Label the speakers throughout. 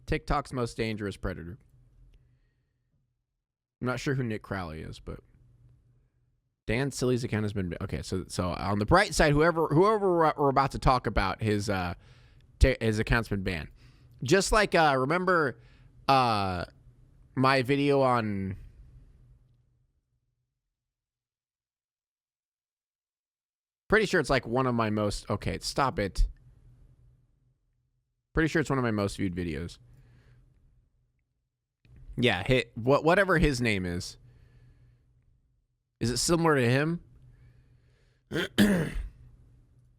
Speaker 1: TikTok's most dangerous predator. I'm not sure who Nick Crowley is, but Dan Silly's account has been okay. So on the bright side, whoever we're about to talk about, his account's been banned. Just like remember my video on pretty sure it's like one of my most stop it. Pretty sure it's one of my most viewed videos. Yeah, whatever his name is. Is it similar to him?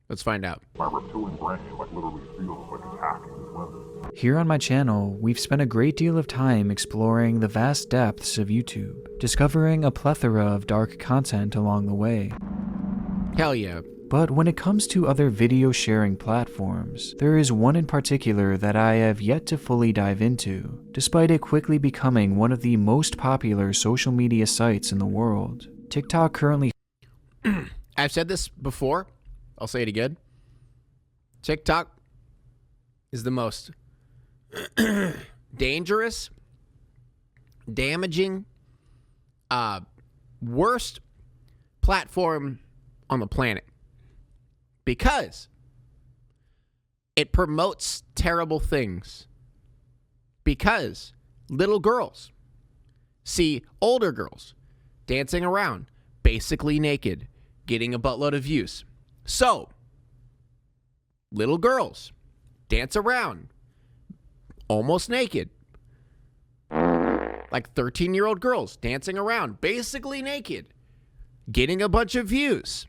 Speaker 1: Let's find out.
Speaker 2: My reptilian brain literally feels like it's hacking his limbs.
Speaker 3: Here on my channel, we've spent a great deal of time exploring the vast depths of YouTube, discovering a plethora of dark content along the way.
Speaker 1: Hell yeah.
Speaker 3: But when it comes to other video sharing platforms, there is one in particular that I have yet to fully dive into, despite it quickly becoming one of the most popular social media sites in the world. TikTok currently...
Speaker 1: I've said this before. I'll say it again. TikTok is the most dangerous, damaging, worst platform on the planet. Because it promotes terrible things. Because little girls see older girls dancing around, basically naked, getting a buttload of views. So, little girls dance around, almost naked. Like 13-year-old girls dancing around, basically naked, getting a bunch of views.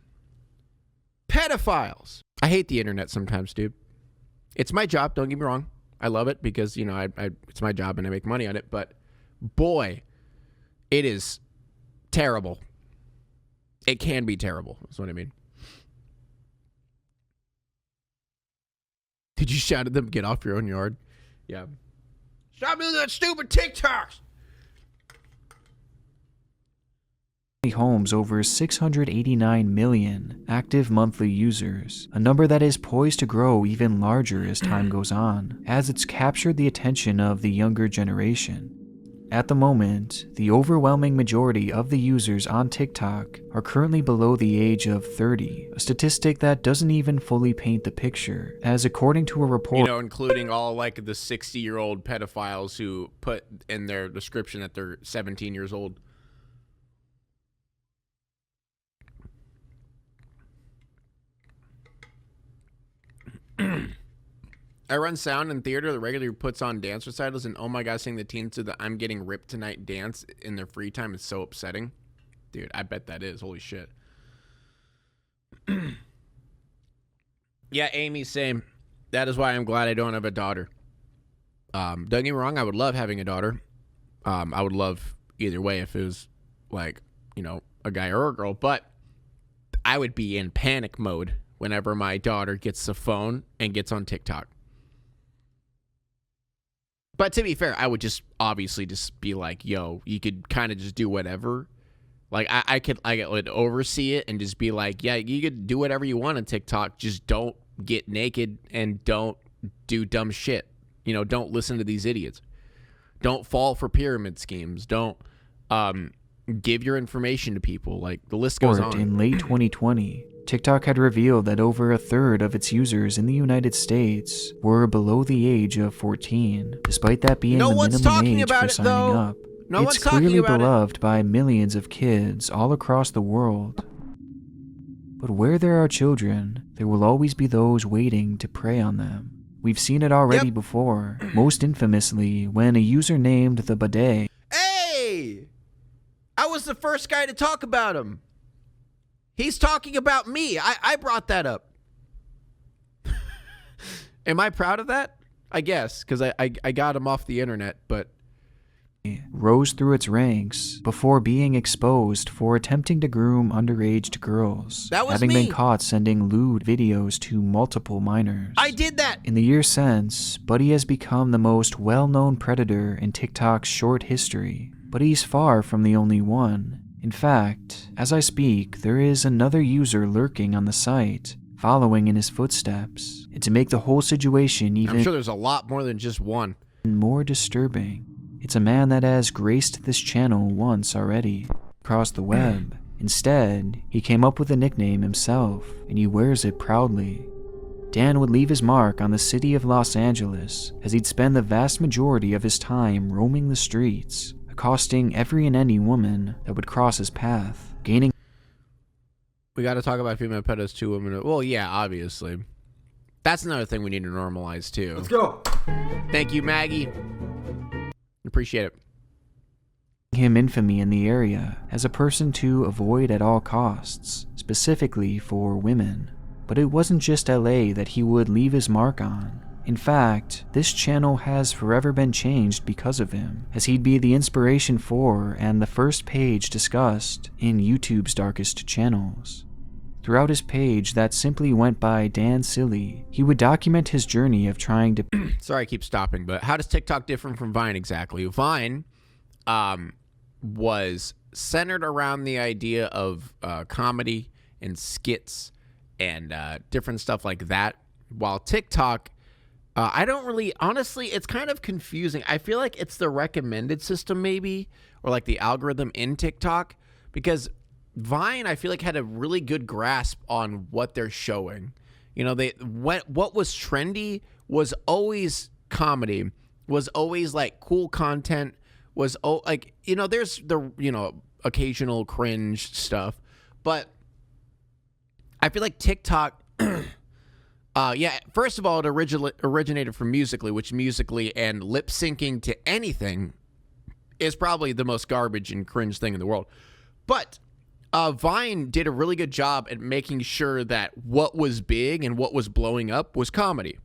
Speaker 1: Pedophiles. I hate the internet sometimes, dude. It's my job, don't get me wrong. I love it because, it's my job and I make money on it. But, boy, it is terrible. It can be terrible, is what I mean. Did you shout at them, get off your own yard? Yeah. Stop doing that stupid TikToks!
Speaker 3: homes over 689 million active monthly users, a number that is poised to grow even larger as time goes on, as it's captured the attention of the younger generation. At the moment, the overwhelming majority of the users on TikTok are currently below the age of 30, a statistic that doesn't even fully paint the picture, as according to a report...
Speaker 1: including all, the 60-year-old pedophiles who put in their description that they're 17 years old. I run sound in theater that regularly puts on dance recitals, and oh my god, seeing the teens do the I'm getting ripped tonight dance in their free time is so upsetting. Dude, I bet that is. Holy shit. Yeah, Amy, same. That is why I'm glad I don't have a daughter. Don't get me wrong, I would love having a daughter. I would love either way if it was a guy or a girl, but I would be in panic mode whenever my daughter gets a phone and gets on TikTok. But to be fair, I would just obviously just be like, yo, you could kind of just do whatever. Like, I could oversee it and just be like, yeah, you could do whatever you want on TikTok. Just don't get naked and don't do dumb shit. Don't listen to these idiots. Don't fall for pyramid schemes. Don't give your information to people. Like, the list goes on.
Speaker 3: In late 2020, TikTok had revealed that over a third of its users in the United States were below the age of 14, despite that being the minimum age for signing up. It's clearly beloved by millions of kids all across the world. But where there are children, there will always be those waiting to prey on them. We've seen it already before, most infamously when a user named the Bidet...
Speaker 1: Hey! I was the first guy to talk about him. He's talking about me. I brought that up. Am I proud of that? I guess, because I got him off the internet, but...
Speaker 3: rose through its ranks before being exposed for attempting to groom underage girls, having been caught sending lewd videos to multiple minors.
Speaker 1: I did that!
Speaker 3: In the years since, Buddy has become the most well-known predator in TikTok's short history, but he's far from the only one. In fact, as I speak, there is another user lurking on the site, following in his footsteps, and to make the whole situation even...
Speaker 1: I'm sure there's a lot more than just one.
Speaker 3: more disturbing. It's a man that has graced this channel once already, across the web. Instead, he came up with a nickname himself, and he wears it proudly. Dan would leave his mark on the city of Los Angeles, as he'd spend the vast majority of his time roaming the streets, accosting every and any woman that would cross his path, gaining...
Speaker 1: We got to talk about female pedos too. Women. Well, yeah, obviously. That's another thing we need to normalize too.
Speaker 4: Let's go.
Speaker 1: Thank you, Maggie. Appreciate it.
Speaker 3: him infamy in the area as a person to avoid at all costs, specifically for women. But it wasn't just LA that he would leave his mark on. In fact, this channel has forever been changed because of him, as he'd be the inspiration for and the first page discussed in YouTube's darkest channels. Throughout his page that simply went by Dan Silly, he would document his journey of trying to...
Speaker 1: Sorry I keep stopping, but how does TikTok differ from Vine exactly? Vine was centered around the idea of comedy and skits and different stuff like that, while TikTok... I don't really, honestly, it's kind of confusing. I feel like it's the recommended system maybe, or like the algorithm in TikTok, because Vine, I feel like, had a really good grasp on what they're showing. You know, what was trendy was always comedy, was always like cool content, was like, you know, there's the, you know, occasional cringe stuff, but I feel like TikTok... yeah, first of all, it originated from Musical.ly, which Musical.ly and lip syncing to anything is probably the most garbage and cringe thing in the world. But Vine did a really good job at making sure that what was big and what was blowing up was comedy,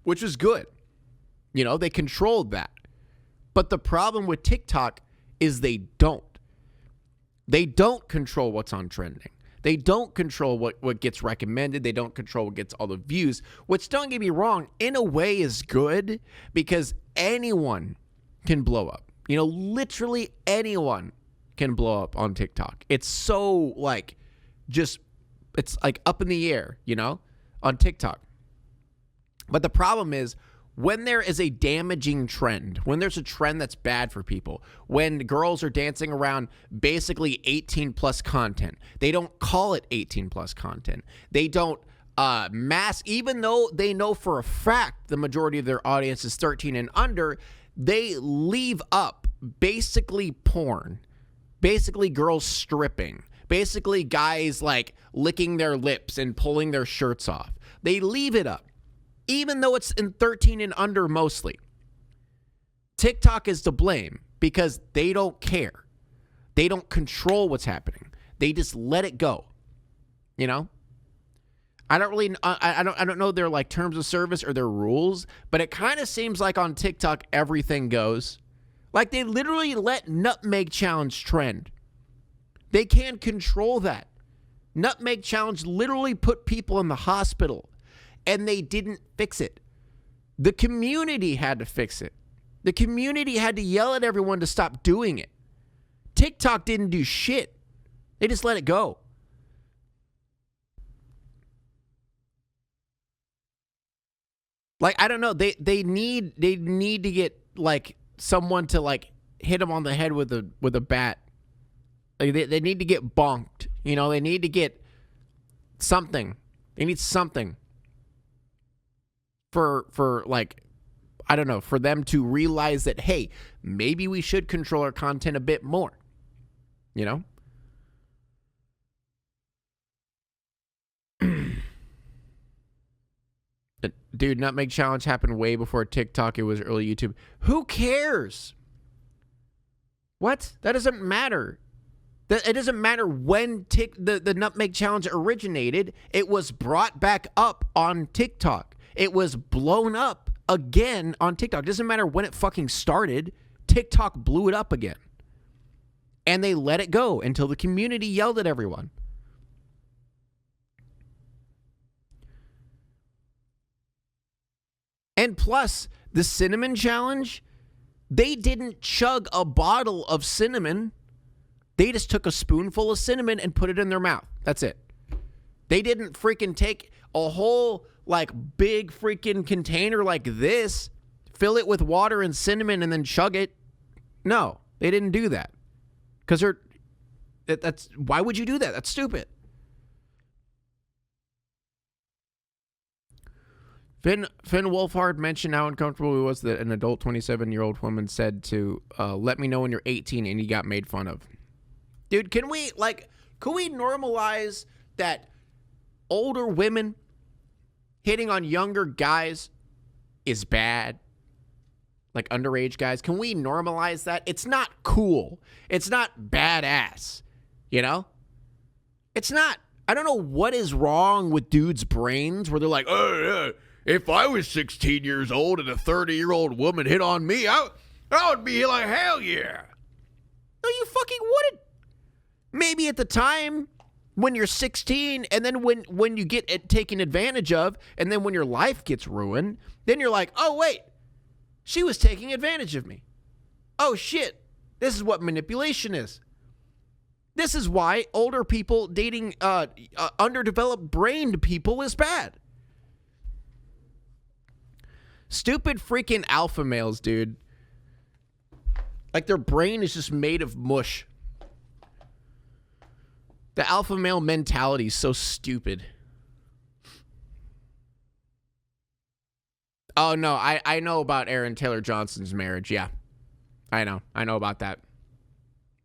Speaker 1: which was good. You know, they controlled that. But the problem with TikTok is they don't. They don't control what's on trending. They don't control what gets recommended. They don't control what gets all the views, which, don't get me wrong, in a way is good because anyone can blow up. You know, literally anyone can blow up on TikTok. It's so, like, just, it's like up in the air, you know, on TikTok. But the problem is, when there is a damaging trend, when there's a trend that's bad for people, when girls are dancing around basically 18 plus content, they don't call it 18 plus content. They don't mask, even though they know for a fact the majority of their audience is 13 and under, they leave up basically porn, basically girls stripping, basically guys like licking their lips and pulling their shirts off. They leave it up, even though it's in 13 and under mostly. TikTok is to blame because they don't care. They don't control what's happening. They just let it go. You know? I don't know their like terms of service or their rules, but it kind of seems like on TikTok everything goes. Like they literally let Nutmeg Challenge trend. They can't control that. Nutmeg Challenge literally put people in the hospital. And they didn't fix it. The community had to fix it. The community had to yell at everyone to stop doing it. TikTok didn't do shit. They just let it go. Like, I don't know. They need to get like someone to like hit them on the head with a bat. Like, they need to get bonked. You know, they need to get something. They need something. For like, I don't know, for them to realize that, hey, maybe we should control our content a bit more, you know? Dude, Nutmeg Challenge happened way before TikTok. It was early YouTube. Who cares? What? That doesn't matter. It doesn't matter when the Nutmeg Challenge originated. It was brought back up on TikTok. It was blown up again on TikTok. It doesn't matter when it fucking started. TikTok blew it up again. And they let it go until the community yelled at everyone. And plus, the cinnamon challenge, they didn't chug a bottle of cinnamon. They just took a spoonful of cinnamon and put it in their mouth. That's it. They didn't freaking take a whole... like big freaking container like this fill it with water and cinnamon and then chug it. No, they didn't do that. Because that's why would you do that? That's stupid. Finn Wolfhard mentioned how uncomfortable it was that an adult 27-year-old woman said to let me know when you're 18 and he got made fun of. Dude, can we normalize that older women hitting on younger guys is bad? Like underage guys. Can we normalize that? It's not cool. It's not badass. You know? It's not. I don't know what is wrong with dudes' brains where they're like, oh, yeah, if I was 16 years old and a 30-year-old woman hit on me, I would be like, hell yeah. No, you fucking wouldn't. Maybe at the time when you're 16, and then when you get taken advantage of, and then when your life gets ruined, then you're like, oh, wait, she was taking advantage of me. Oh, shit. This is what manipulation is. This is why older people dating underdeveloped brained people is bad. Stupid freaking alpha males, dude. Like their brain is just made of mush. The alpha male mentality is so stupid. Oh, no, I know about Aaron Taylor Johnson's marriage. Yeah, I know about that.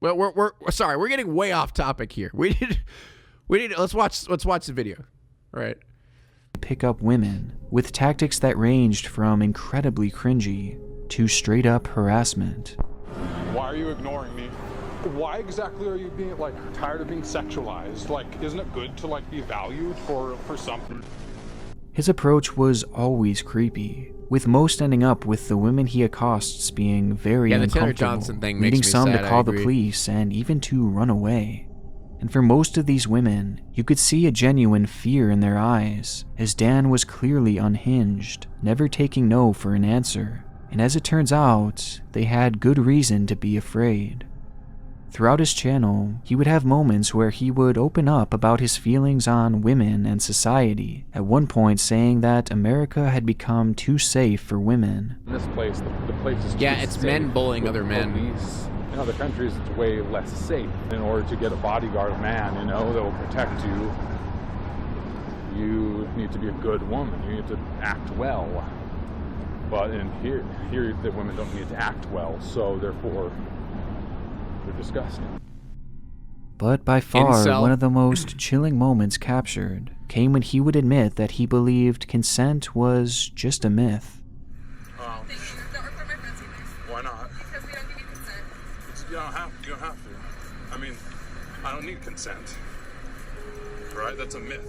Speaker 1: Well, we're sorry, we're getting way off topic here. We need let's watch the video. All right.
Speaker 3: Pick up women with tactics that ranged from incredibly cringy to straight up harassment.
Speaker 4: Why are you ignoring me? Why exactly are you being tired of being sexualized? Isn't it good to be valued for something?
Speaker 3: His approach was always creepy, with most ending up with the women he accosts being very
Speaker 1: the Taylor
Speaker 3: uncomfortable,
Speaker 1: Johnson thing
Speaker 3: leading
Speaker 1: makes me
Speaker 3: some
Speaker 1: sad,
Speaker 3: to call
Speaker 1: I
Speaker 3: the
Speaker 1: agree.
Speaker 3: police and even to run away. And for most of these women, you could see a genuine fear in their eyes, as Dan was clearly unhinged, never taking no for an answer. And as it turns out, they had good reason to be afraid. Throughout his channel, he would have moments where he would open up about his feelings on women and society, at one point saying that America had become too safe for women.
Speaker 4: In this place, the place is
Speaker 1: Yeah,
Speaker 4: too
Speaker 1: it's
Speaker 4: safe
Speaker 1: men bullying
Speaker 4: with
Speaker 1: other men.
Speaker 4: police. In other countries, it's way less safe. In order to get a bodyguard man, that will protect you, you need to be a good woman. You need to act well. But in here the women don't need to act well, so therefore they're disgusting.
Speaker 3: But by far,
Speaker 1: Incel.
Speaker 3: one of the most chilling moments captured came when he would admit that he believed consent was just a myth.
Speaker 4: Why not?
Speaker 5: Because we don't give you consent.
Speaker 4: You don't have to. I mean, I don't need consent. Right? That's a myth.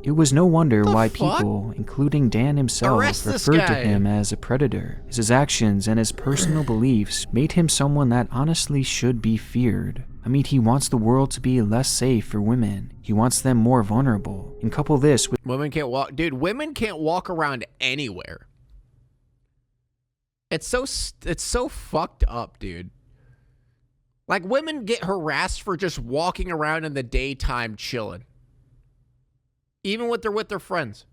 Speaker 3: It was no wonder why
Speaker 1: fuck?
Speaker 3: people, including Dan himself,
Speaker 1: Arrest this
Speaker 3: referred to
Speaker 1: guy.
Speaker 3: him as a predator, as his actions and his personal beliefs made him someone that honestly should be feared. I mean, he wants the world to be less safe for women. He wants them more vulnerable. And couple this with
Speaker 1: Women can't walk. Dude, women can't walk around anywhere. It's so fucked up, dude. Like, women get harassed for just walking around in the daytime chilling. Even when they're with their friends.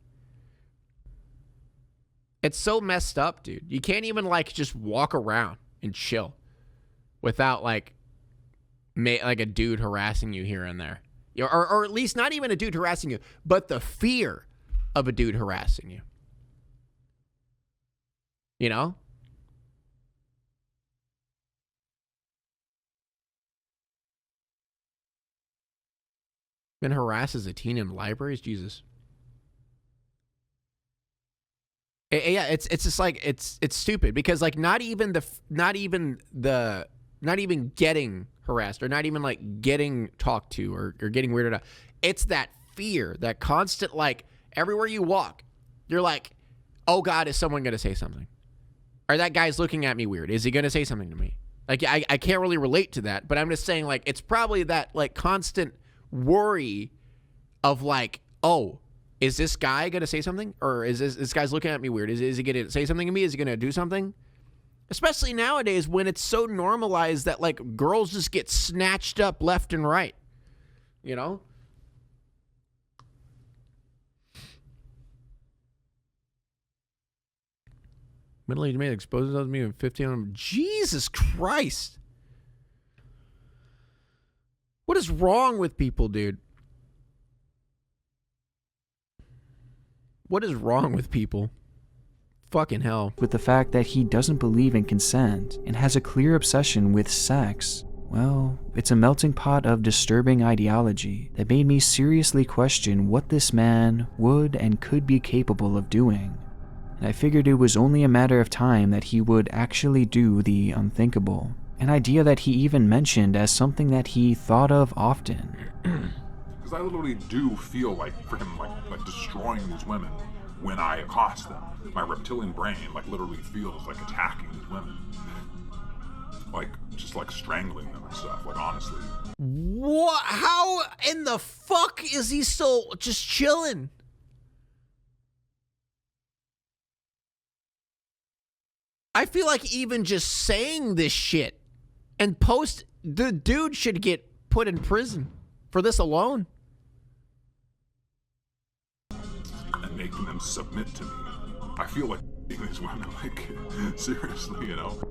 Speaker 1: It's so messed up, dude. You can't even, just walk around and chill without, a dude harassing you here and there. Or at least not even a dude harassing you, but the fear of a dude harassing you. You know? Been harasses a teen in libraries? Jesus. Yeah, it's just it's stupid because not even getting harassed or not even getting talked to or getting weirded out. It's that fear, that constant everywhere you walk, you're like, oh God, is someone gonna say something? Or that guy's looking at me weird. Is he gonna say something to me? I can't really relate to that, but I'm just saying it's probably that constant worry of oh, is this guy gonna say something, or is this guy's looking at me weird? Is he gonna say something to me? Is he gonna do something? Especially nowadays when it's so normalized that girls just get snatched up left and right, you know? Middle-aged man exposes us to me 15 on him. Jesus Christ. What is wrong with people, dude? What is wrong with people? Fucking hell.
Speaker 3: With the fact that he doesn't believe in consent and has a clear obsession with sex. Well, it's a melting pot of disturbing ideology that made me seriously question what this man would and could be capable of doing. And I figured it was only a matter of time that he would actually do the unthinkable. An idea that he even mentioned as something that he thought of often.
Speaker 2: Because I literally do feel like freaking like destroying these women when I accost them. My reptilian brain literally feels like attacking these women. Just strangling them and stuff, honestly.
Speaker 1: What? How in the fuck is he still just chilling? I feel like even just saying this shit and post, the dude should get put in prison for this alone.
Speaker 2: And making them submit to me. I feel like these women, seriously, you know?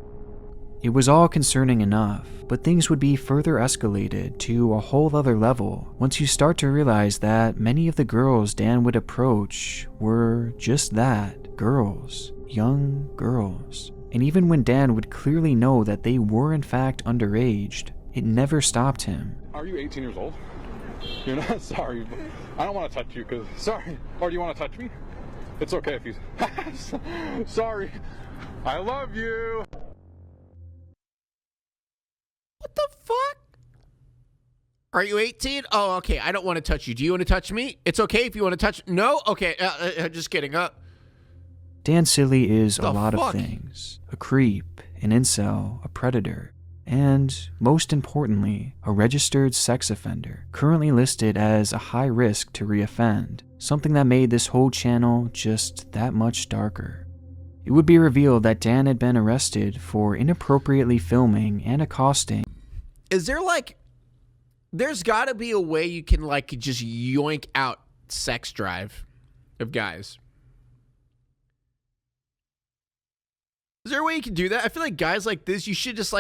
Speaker 3: It was all concerning enough, but things would be further escalated to a whole other level once you start to realize that many of the girls Dan would approach were just that, girls, young girls. And even when Dan would clearly know that they were in fact underaged, it never stopped him.
Speaker 4: Are you 18 years old? You're not? Sorry. I don't want to touch you because, sorry. Or do you want to touch me? It's okay if you... Sorry. I love you.
Speaker 1: What the fuck? Are you 18? Oh, okay. I don't want to touch you. Do you want to touch me? It's okay if you want to touch... No? Okay. Just kidding.
Speaker 3: Dan Silly is a lot
Speaker 1: fuck?
Speaker 3: of things. A creep, an incel, a predator, and, most importantly, a registered sex offender, currently listed as a high risk to reoffend, something that made this whole channel just that much darker. It would be revealed that Dan had been arrested for inappropriately filming and accosting.
Speaker 1: Is there there's gotta be a way you can just yoink out sex drive of guys. Is there a way you can do that? I feel like guys like this, you should just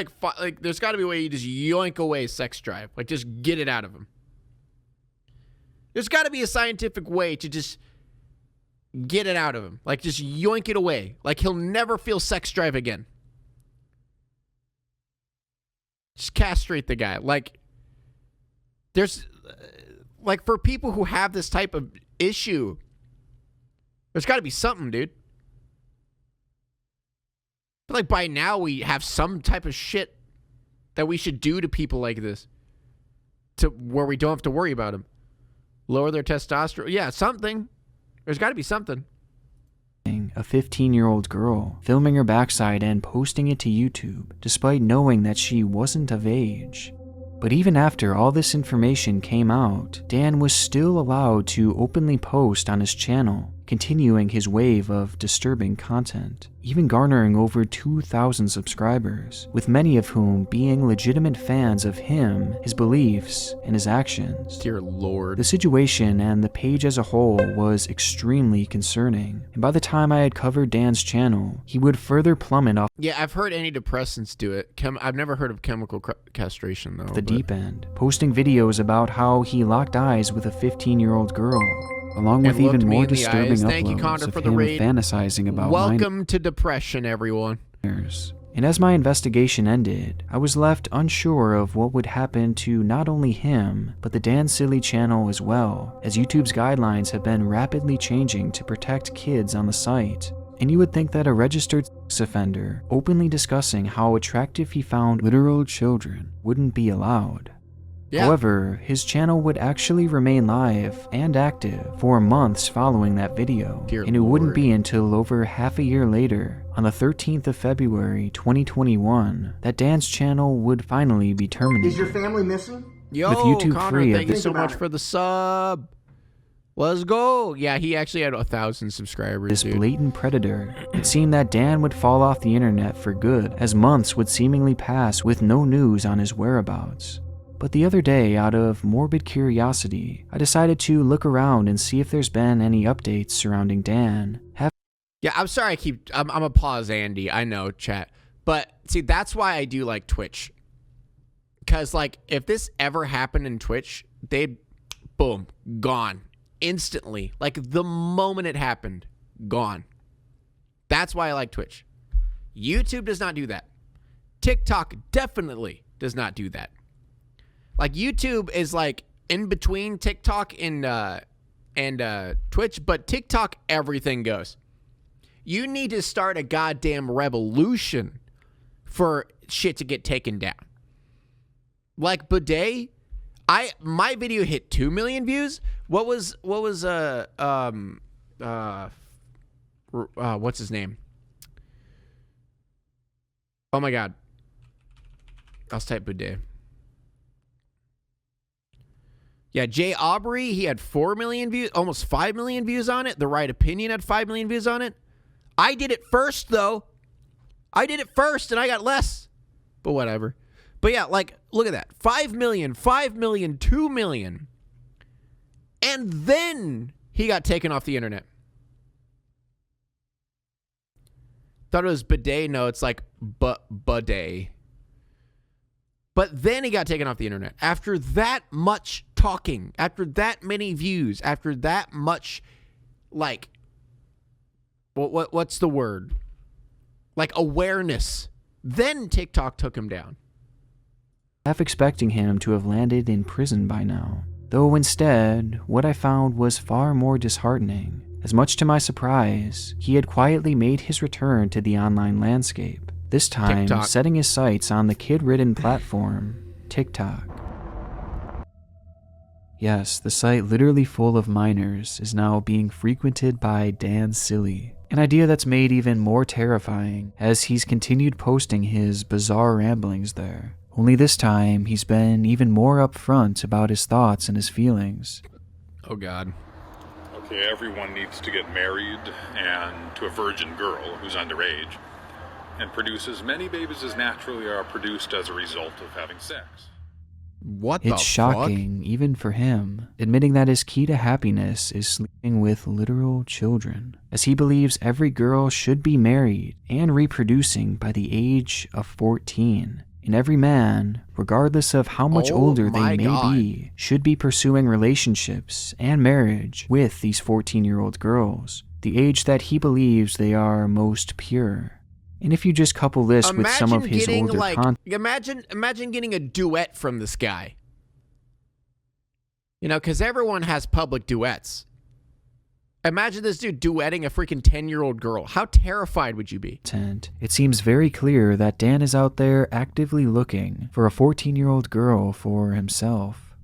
Speaker 1: there's gotta be a way you just yoink away sex drive. Just get it out of them. There's gotta be a scientific way to just get it out of him. Just yoink it away. He'll never feel sex drive again. Just castrate the guy. There's, for people who have this type of issue, there's got to be something, dude. But by now we have some type of shit that we should do to people like this, to where we don't have to worry about them. Lower their testosterone. Yeah, something. There's got to be something.
Speaker 3: A 15-year-old girl, filming her backside and posting it to YouTube, despite knowing that she wasn't of age. But even after all this information came out, Dan was still allowed to openly post on his channel, continuing his wave of disturbing content, even garnering over 2,000 subscribers, with many of whom being legitimate fans of him, his beliefs, and his actions.
Speaker 1: Dear Lord.
Speaker 3: The situation and the page as a whole was extremely concerning, and by the time I had covered Dan's channel, he would further plummet off
Speaker 1: Yeah, I've heard antidepressants do it. I've never heard of chemical castration, though.
Speaker 3: the deep end, posting videos about how he locked eyes with a 15-year-old girl, along with even more disturbing uploads of him fantasizing about
Speaker 1: Welcome to depression, everyone.
Speaker 3: minors. And as my investigation ended, I was left unsure of what would happen to not only him, but the Dan Silly channel as well, as YouTube's guidelines have been rapidly changing to protect kids on the site. And you would think that a registered sex offender openly discussing how attractive he found literal children wouldn't be allowed.
Speaker 1: Yeah.
Speaker 3: However, his channel would actually remain live and active for months following that video,
Speaker 1: Dear
Speaker 3: and it wouldn't
Speaker 1: Lord.
Speaker 3: be until over half a year later, on the 13th of February 2021, that Dan's channel would finally be terminated.
Speaker 5: Is your family missing?
Speaker 1: Yo,
Speaker 3: With YouTube
Speaker 1: Connor,
Speaker 3: free of
Speaker 1: thank you
Speaker 3: this-
Speaker 1: so much for the sub. Let's go. Yeah, he actually had 1,000 subscribers,
Speaker 3: This
Speaker 1: dude.
Speaker 3: blatant predator, it seemed that Dan would fall off the internet for good, as months would seemingly pass with no news on his whereabouts. But the other day, out of morbid curiosity, I decided to look around and see if there's been any updates surrounding Dan.
Speaker 1: Yeah, I'm sorry I'm a pause Andy. I know, chat. But see, that's why I do like Twitch. Because, like, if this ever happened in Twitch, they'd, boom, gone. Instantly. Like, the moment it happened, gone. That's why I like Twitch. YouTube does not do that. TikTok definitely does not do that. Like, YouTube is, like, in between TikTok and Twitch, but TikTok, everything goes. You need to start a goddamn revolution for shit to get taken down. Like Bidet, my video hit 2 million views. What was what's his name? Oh my god. I'll type Bidet. Yeah, Jay Aubrey, he had 4 million views, almost 5 million views on it. The Right Opinion had 5 million views on it. I did it first, though. I did it first, and I got less. But whatever. But yeah, like, look at that. 5 million, 5 million, 2 million. And then he got taken off the internet. Thought it was bidet. No, it's like bidet. But then he got taken off the internet. After that much talking, after that many views, after that much, like, what's the word? Like, awareness. Then TikTok took him down.
Speaker 3: Half expecting him to have landed in prison by now. Though instead, what I found was far more disheartening. As much to my surprise, he had quietly made his return to the online landscape. This time,
Speaker 1: TikTok.
Speaker 3: Setting his sights on the kid-ridden platform, TikTok. Yes, the site literally full of minors is now being frequented by Dan Silly. An idea that's made even more terrifying as he's continued posting his bizarre ramblings there. Only this time, he's been even more upfront about his thoughts and his feelings.
Speaker 1: Oh god.
Speaker 4: Okay, everyone needs to get married and to a virgin girl who's underage and produce as many babies as naturally are produced as a result of having sex.
Speaker 1: What the fuck?
Speaker 3: It's shocking, even for him, admitting that his key to happiness is sleeping with literal children, as he believes every girl should be married and reproducing by the age of 14. And every man, regardless of how much older they may be, should be pursuing relationships and marriage with these 14-year-old girls, the age that he believes they are most pure. And if you just couple this with some of his older content...
Speaker 1: Imagine getting a duet from this guy. You know, because everyone has public duets. Imagine this dude duetting a freaking 10-year-old girl. How terrified would you be?
Speaker 3: It seems very clear that Dan is out there actively looking for a 14-year-old girl for himself.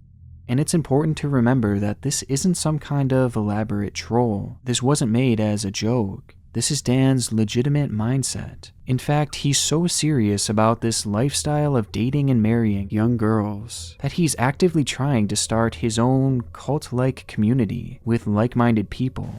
Speaker 3: And it's important to remember that this isn't some kind of elaborate troll. This wasn't made as a joke. This is Dan's legitimate mindset. In fact, he's so serious about this lifestyle of dating and marrying young girls that he's actively trying to start his own cult-like community with like-minded people.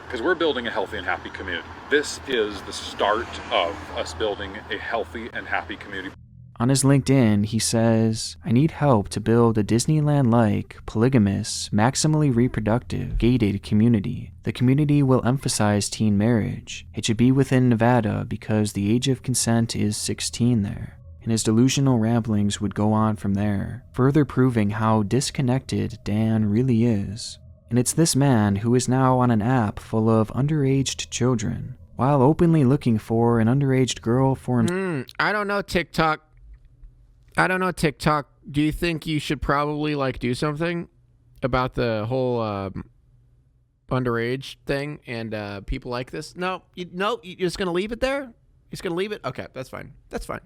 Speaker 4: Because we're building a healthy and happy community. This is the start of us building a healthy and happy community.
Speaker 3: On his LinkedIn, he says, "I need help to build a Disneyland-like, polygamous, maximally reproductive, gated community. The community will emphasize teen marriage. It should be within Nevada because the age of consent is 16 there." And his delusional ramblings would go on from there, further proving how disconnected Dan really is. And it's this man who is now on an app full of underaged children, while openly looking for an underaged girl for him.
Speaker 1: I don't know, TikTok. Do you think you should probably, like, do something about the whole underage thing and people like this? No, you're just going to leave it there? You're just going to leave it? Okay, that's fine. That's fine.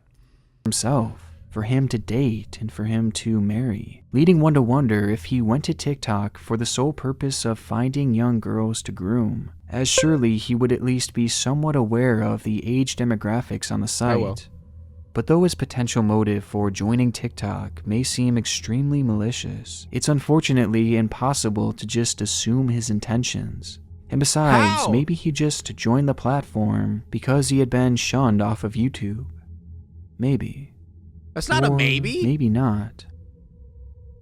Speaker 3: Himself, for him to date and for him to marry, leading one to wonder if he went to TikTok for the sole purpose of finding young girls to groom, as surely he would at least be somewhat aware of the age demographics on the site. But though his potential motive for joining TikTok may seem extremely malicious, it's unfortunately impossible to just assume his intentions. And besides, maybe he just joined the platform because he had been shunned off of YouTube. Maybe.
Speaker 1: That's not a maybe.
Speaker 3: Maybe not.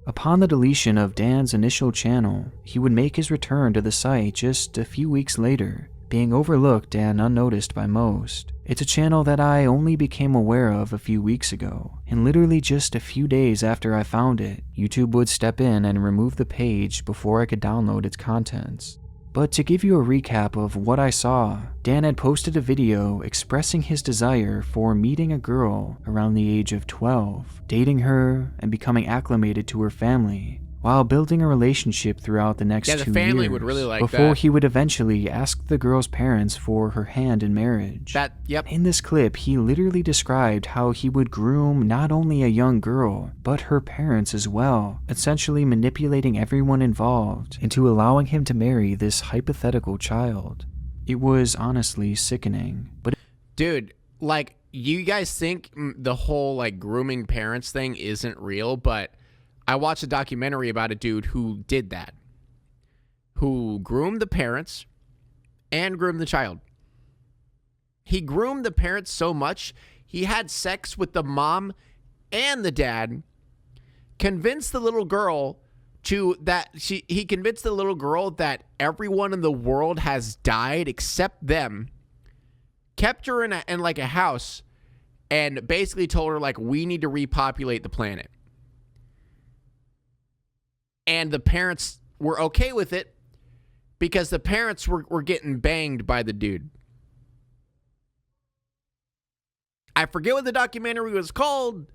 Speaker 3: Upon the deletion of Dan's initial channel, he would make his return to the site just a few weeks later, being overlooked and unnoticed by most. It's a channel that I only became aware of a few weeks ago, and literally just a few days after I found it, YouTube would step in and remove the page before I could download its contents. But to give you a recap of what I saw, Dan had posted a video expressing his desire for meeting a girl around the age of 12, dating her, and becoming acclimated to her family, while building a relationship throughout the next 2 years.
Speaker 1: Yeah, the family would really like
Speaker 3: before
Speaker 1: that.
Speaker 3: He would eventually ask the girl's parents for her hand in marriage.
Speaker 1: Yep.
Speaker 3: In this clip, he literally described how he would groom not only a young girl, but her parents as well, essentially manipulating everyone involved into allowing him to marry this hypothetical child. It was honestly sickening. But
Speaker 1: dude, like, you guys think the whole like grooming parents thing isn't real, but I watched a documentary about a dude who did that, who groomed the parents and groomed the child. He groomed the parents so much, he had sex with the mom and the dad, convinced the little girl he convinced the little girl that everyone in the world has died except them, kept her in like a house, and basically told her, like, we need to repopulate the planet. And the parents were okay with it because the parents were getting banged by the dude. I forget what the documentary was called,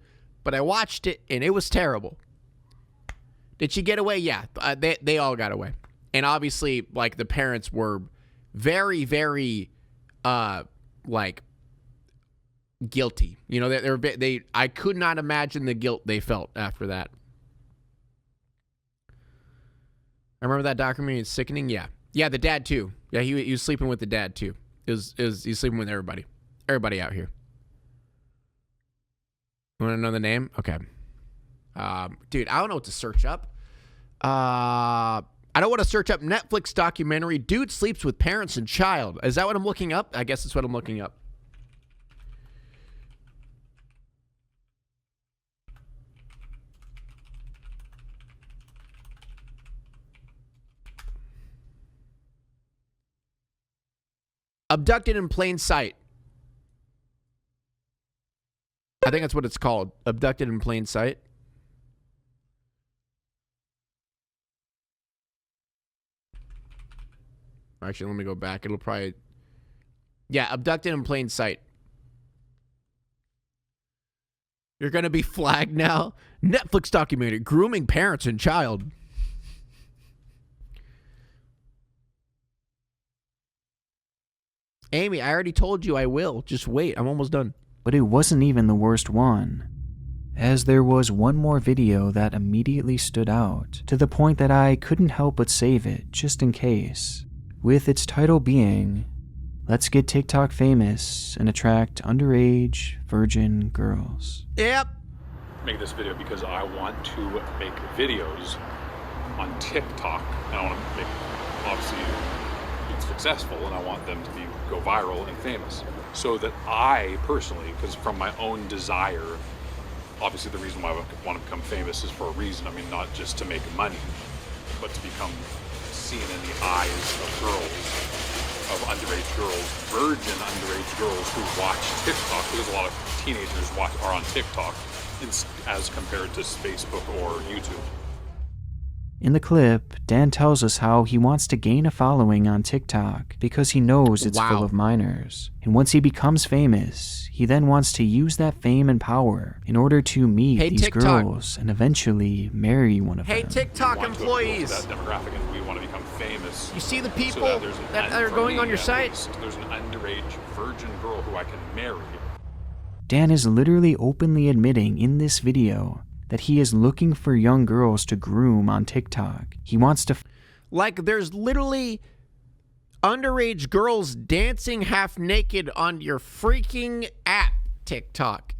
Speaker 1: but I watched it and it was terrible. Did she get away? Yeah, they all got away. And obviously, like, the parents were very, very, like, guilty. You know, I could not imagine the guilt they felt after that. I remember that documentary. It's sickening. Yeah, the dad too. Yeah, he was sleeping with the dad too. He's sleeping with everybody out here. You want to know the name? Okay. Dude, I don't know what to search up. I don't want to search up Netflix documentary. Dude sleeps with parents and child. Is that what I'm looking up? I guess that's what I'm looking up. Abducted in Plain Sight. I think that's what it's called. Abducted in Plain Sight. Actually, let me go back. It'll probably... Yeah, Abducted in Plain Sight. You're going to be flagged now? Netflix documentary. Grooming parents and child. Amy, I already told you I will. Just wait. I'm almost done.
Speaker 3: But it wasn't even the worst one, as there was one more video that immediately stood out, to the point that I couldn't help but save it, just in case, with its title being, "Let's Get TikTok Famous and Attract Underage Virgin Girls."
Speaker 1: Yep.
Speaker 4: Make this video because I want to make videos on TikTok, and I want to make, obviously, successful, and I want them to go viral and famous, so that I personally, because from my own desire, obviously the reason why I want to become famous is for a reason. I mean, not just to make money, but to become seen in the eyes of girls, of underage girls, virgin underage girls who watch TikTok, because a lot of teenagers are on TikTok as compared to Facebook or YouTube.
Speaker 3: In the clip, Dan tells us how he wants to gain a following on TikTok because he knows it's full of minors. And once he becomes famous, he then wants to use that fame and power in order to meet these girls and eventually marry one of them.
Speaker 1: Hey, TikTok employees!
Speaker 4: That demographic, and we want to become famous.
Speaker 1: You see the people that are going on your site?
Speaker 4: There's an underage virgin girl who I can marry.
Speaker 3: Dan is literally openly admitting in this video that he is looking for young girls to groom on TikTok. He wants to...
Speaker 1: Like, there's literally underage girls dancing half naked on your freaking app, TikTok.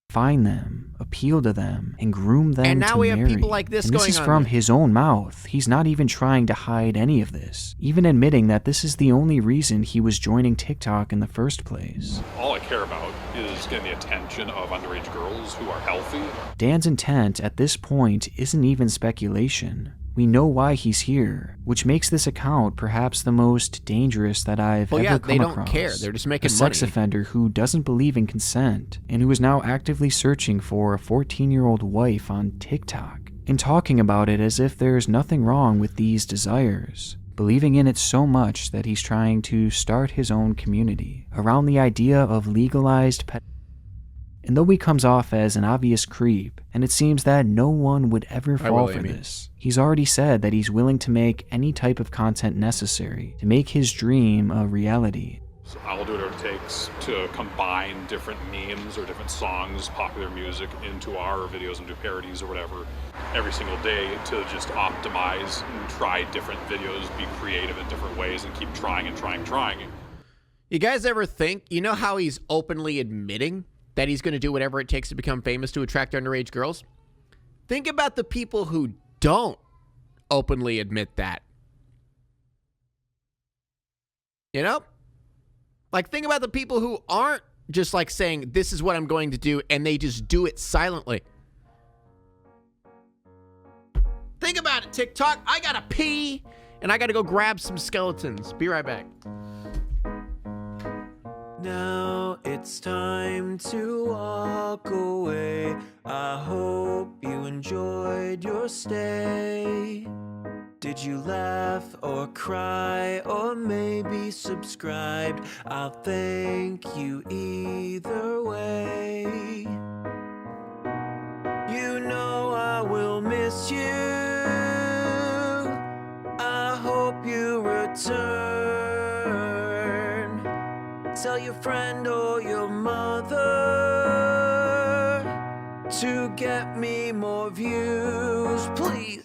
Speaker 3: Find them, appeal to them, and groom them to marry.
Speaker 1: And now we have people like this going on.
Speaker 3: This is from his own mouth. He's not even trying to hide any of this, even admitting that this is the only reason he was joining TikTok in the first place.
Speaker 4: All I care about is getting the attention of underage girls who are healthy.
Speaker 3: Dan's intent at this point isn't even speculation. We know why he's here, which makes this account perhaps the most dangerous that I've ever come across.
Speaker 1: They don't care. They're just making
Speaker 3: money. A sex offender who doesn't believe in consent and who is now actively searching for a 14-year-old wife on TikTok and talking about it as if there's nothing wrong with these desires, believing in it so much that he's trying to start his own community around the idea of legalized pet. And though he comes off as an obvious creep, and it seems that no one would ever fall for this, he's already said that he's willing to make any type of content necessary to make his dream a reality.
Speaker 4: So I'll do whatever it takes to combine different memes or different songs, popular music, into our videos and do parodies or whatever every single day to just optimize and try different videos, be creative in different ways, and keep trying and trying and trying.
Speaker 1: You guys ever think, you know how he's openly admitting that he's going to do whatever it takes to become famous to attract underage girls? Think about the people who don't openly admit that. You know? Like, think about the people who aren't just like saying, this is what I'm going to do, and they just do it silently. Think about it, TikTok. I gotta pee, and I gotta go grab some skeletons. Be right back.
Speaker 5: Now it's time to walk away. I hope you enjoyed your stay. Did you laugh or cry or maybe subscribed? I'll thank you either way. You know I will miss you. I hope you return. Tell your friend or your mother to get me more views, please.